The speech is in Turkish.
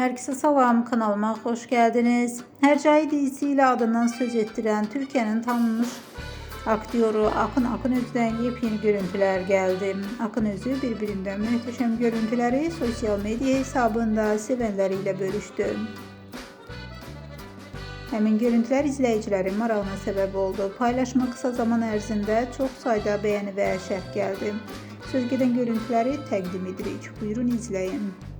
Herkese salam, kanalıma hoş geldiniz. Hercai dizisiyle adından söz ettiren Türkiye'nin tanınmış aktörü Akın Akınöz'den yepyeni görüntüler geldi. Akınözü birbirinden muhteşem görüntüleri sosyal medya hesabında sevenleriyle bölüştü. Həmin görüntüler izleyicilerin marağına sebep oldu. Paylaşma kısa zaman ərzində çok sayıda beğeni ve şərh geldi. Söz gedən görüntüləri təqdim edirik. Buyurun izleyin.